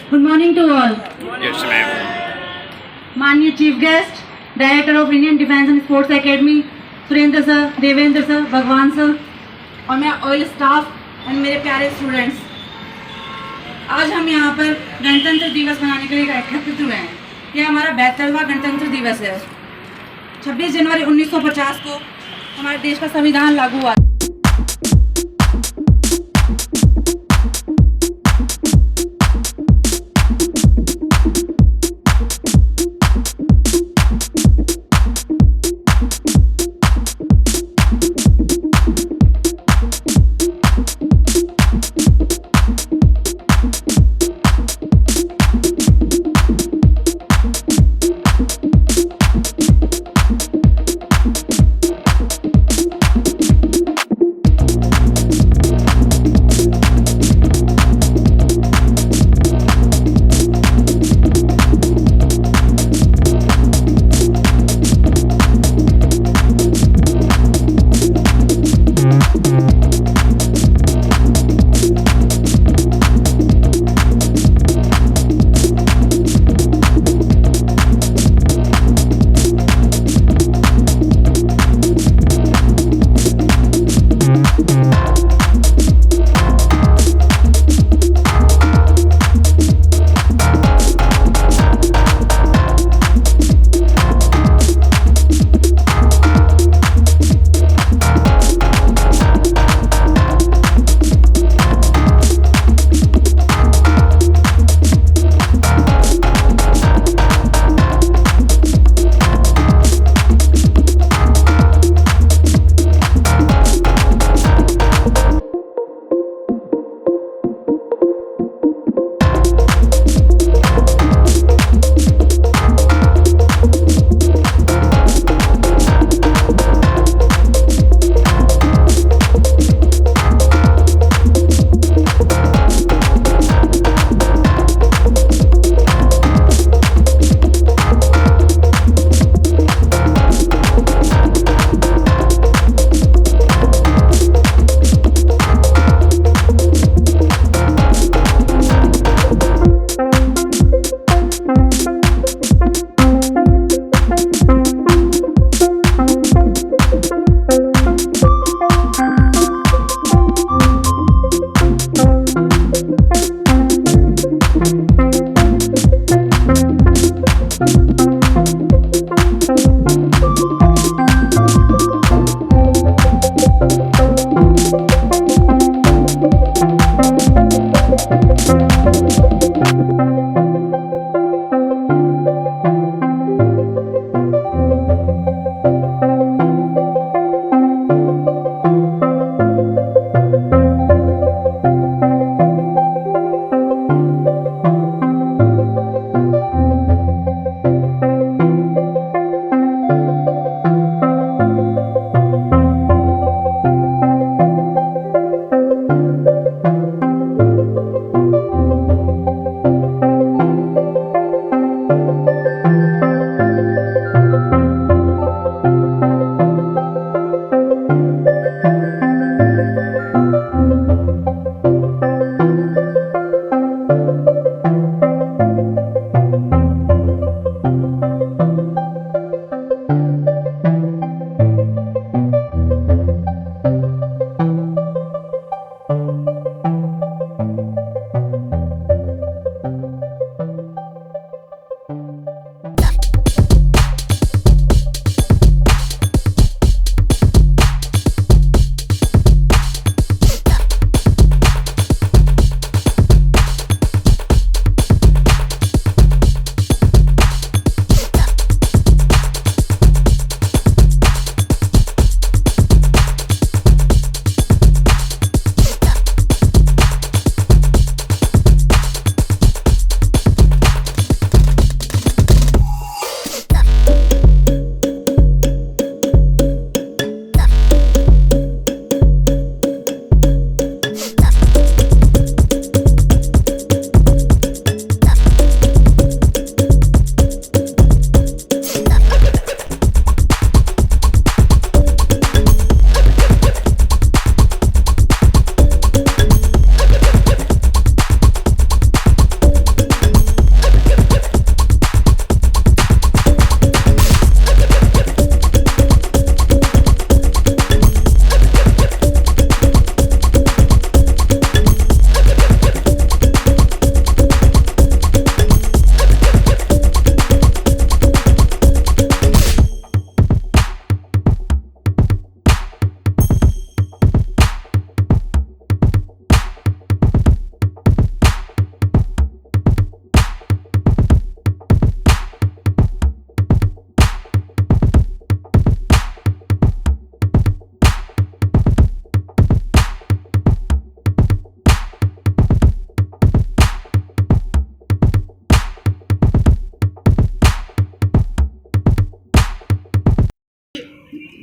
Good morning to all. Yes, ma'am. माननीय chief guest, director of Indian defence and sports academy, Surendra sir, Devendra sir, भगवान sir और मेरा oil staff and मेरे प्यारे students, आज हम यहाँ पर गणतंत्र दिवस मनाने के लिए एकत्रित हुए हैं। यह हमारा 72वां गणतंत्र दिवस है। 26 जनवरी 1950 को हमारे देश का संविधान लागू हुआ।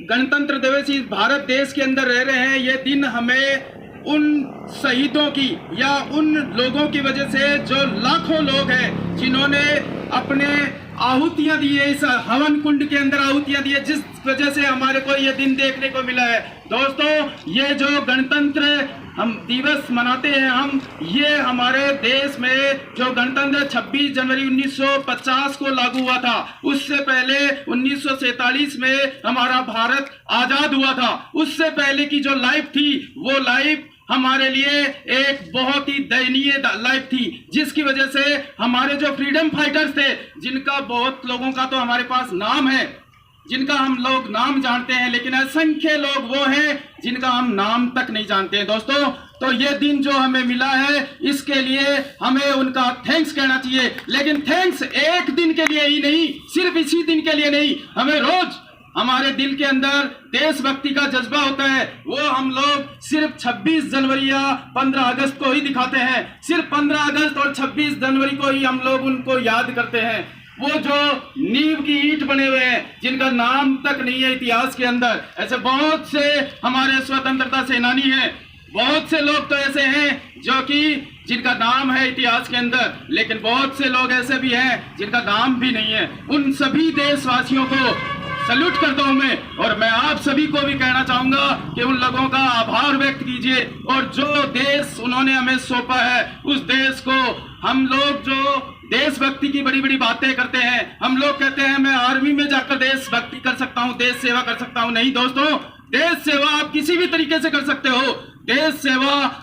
गणतंत्र दिवस इस भारत देश के अंदर रह रहे हैं, ये दिन हमें उन शहीदों की या उन लोगों की वजह से जो लाखों लोग हैं जिन्होंने अपने आहुतियां दी है, इस हवन कुंड के अंदर आहुतियां दी है, जिस वजह से हमारे को ये दिन देखने को मिला है। दोस्तों, ये जो गणतंत्र हम दिवस मनाते हैं हम, ये हमारे देश में जो गणतंत्र 26 जनवरी 1950 को लागू हुआ था, उससे पहले 1947 में हमारा भारत आजाद हुआ था। उससे पहले की जो लाइफ थी वो लाइफ हमारे लिए एक बहुत ही दयनीय लाइफ थी, जिसकी वजह से हमारे जो फ्रीडम फाइटर्स थे, जिनका बहुत लोगों का तो हमारे पास नाम है, जिनका हम लोग नाम जानते हैं, लेकिन असंख्य लोग वो हैं जिनका हम नाम तक नहीं जानते हैं। दोस्तों, तो ये दिन जो हमें मिला है, इसके लिए हमें उनका थैंक्स कहना चाहिए। लेकिन थैंक्स एक दिन के लिए ही नहीं, सिर्फ इसी दिन के लिए नहीं, हमें रोज हमारे दिल के अंदर देशभक्ति का जज्बा होता है, वो हम लोग सिर्फ 26 जनवरी या 15 अगस्त को ही दिखाते हैं। सिर्फ 15 अगस्त और 26 जनवरी को ही हम लोग उनको याद करते हैं। वो जो नींव की ईंट बने हुए हैं, जिनका नाम तक नहीं है इतिहास के अंदर। ऐसे बहुत से हमारे स्वतंत्रता सेनानी हैं, बहुत से लोग तो ऐसे हैं जो कि जिनका नाम है इतिहास के अंदर, लेकिन बहुत से लोग ऐसे भी हैं जिनका नाम भी नहीं है। उन सभी देशवासियों को सल्यूट करता हूं मैं, और मैं आप सभी को भी कहना चाहूंगा कि उन लोगों का आभार व्यक्त कीजिए, और जो देश उन्होंने हमें सौंपा है, उस देश को हम लोग जो देशभक्ति की बड़ी बड़ी बातें करते हैं, हम लोग कहते हैं मैं आर्मी में जाकर देशभक्ति कर सकता हूं, देश सेवा कर सकता हूं। नहीं दोस्तों, देश सेवा आप किसी भी तरीके से कर सकते हो। देश सेवा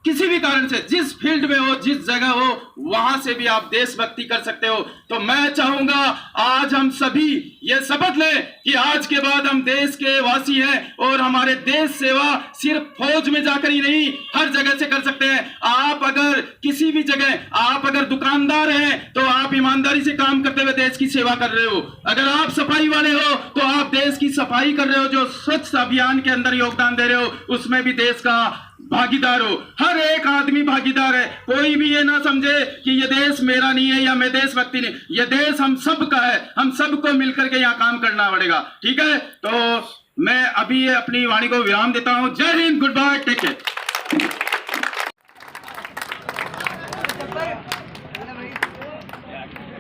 किसी भी कारण से, जिस फील्ड में हो, जिस जगह हो, वहां से भी आप देशभक्ति कर सकते हो। तो मैं चाहूंगा आज हम सभी ये शपथ लें कि आज के बाद हम देश के वासी हैं, और हमारे देश सेवा सिर्फ फौज में जाकर ही नहीं, हर जगह से कर सकते हैं। आप अगर किसी भी जगह, आप अगर दुकानदार हैं तो आप ईमानदारी से काम करते हुए देश की सेवा कर रहे हो। अगर आप सफाई वाले हो तो आप देश की सफाई कर रहे हो। जो स्वच्छ अभियान के अंदर योगदान दे रहे हो, उसमें भी देश का भागीदार हो। हर एक आदमी भागीदार है। कोई भी ये ना समझे कि ये देश मेरा नहीं है या मैं देशभक्ति नहीं, ये देश हम सब का है। हम सबको मिलकर के यहाँ काम करना पड़ेगा, ठीक है। तो मैं अभी अपनी वाणी को विराम देता हूँ। जय हिंद, गुड बाय, टेक केयर।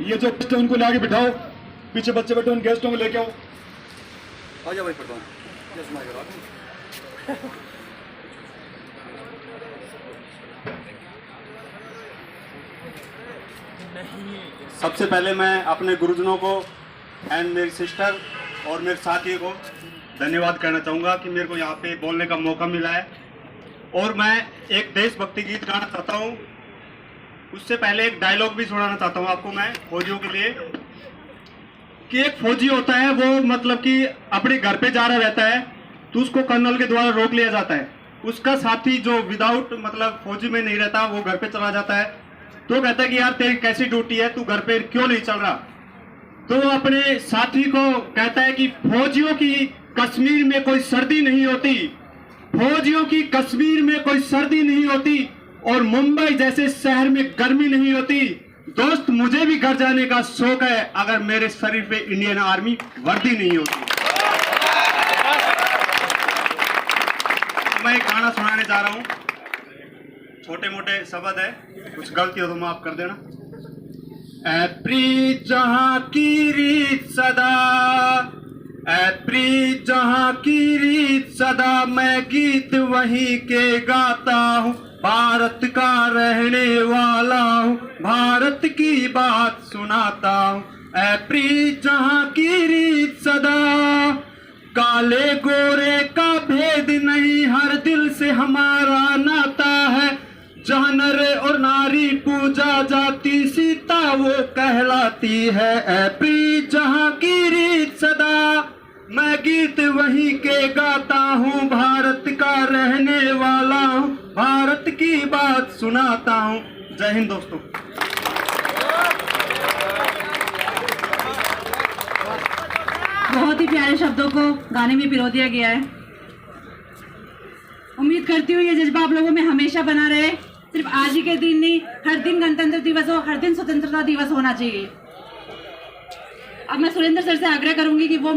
ये जो गेस्ट है उनको लाके बिठाओ, पीछे बच्चे बैठे उन गेस्टों को लेके आओ। आ जाओ भाई, प्रधान। सबसे पहले मैं अपने गुरुजनों को एंड मेरी सिस्टर और मेरे साथी को धन्यवाद कहना चाहूँगा कि मेरे को यहाँ पे बोलने का मौका मिला है। और मैं एक देशभक्ति गीत गाना चाहता हूँ। उससे पहले एक डायलॉग भी सुनाना चाहता हूँ आपको मैं, फौजियों के लिए। कि एक फौजी होता है, वो मतलब कि अपने घर पे जा रहा रहता है, तो उसको कर्नल के द्वारा रोक लिया जाता है। उसका साथी जो विदाउट मतलब फौजी में नहीं रहता, वो घर पे चला जाता है। तो कहता है कि यार तेरी कैसी ड्यूटी है, तू घर पे क्यों नहीं चल रहा। तो अपने साथी को कहता है कि फौजियों की कश्मीर में कोई सर्दी नहीं होती, फौजियों की कश्मीर में कोई सर्दी नहीं होती, और मुंबई जैसे शहर में गर्मी नहीं होती। दोस्त, मुझे भी घर जाने का शौक है अगर मेरे शरीर पे इंडियन आर्मी वर्दी नहीं होती। मैं एक गाना सुनाने जा रहा हूँ, छोटे मोटे शब्द है, कुछ गलती हो तो माफ कर देना। ऐ प्रीत जहां की रीत सदा, ऐ प्रीत जहां की रीत सदा, मैं गीत वहीं के गाता हूँ। भारत का रहने वाला हूँ, भारत की बात सुनाता हूँ। ऐ प्रीत जहां की रीत सदा, काले गोरे का भेद नहीं, हर दिल से हमारा नाता है। जहाँ नर और नारी पूजा जाती, सीता वो कहलाती है। ऐ प्रीत जहाँ की रीत सदा, मैं गीत वहीं के गाता हूँ। भारत का रहने वाला हूँ, भारत की बात सुनाता हूँ। जय हिंद दोस्तों। बहुत ही प्यारे शब्दों को गाने में पिरो दिया गया है। उम्मीद करती हूँ ये जज्बा आप लोगों में हमेशा बना रहे। सिर्फ आज ही के दिन नहीं, हर दिन गणतंत्र दिवस हो, हर दिन स्वतंत्रता दिवस होना चाहिए। अब मैं सुरेंद्र सर से आग्रह करूंगी कि वो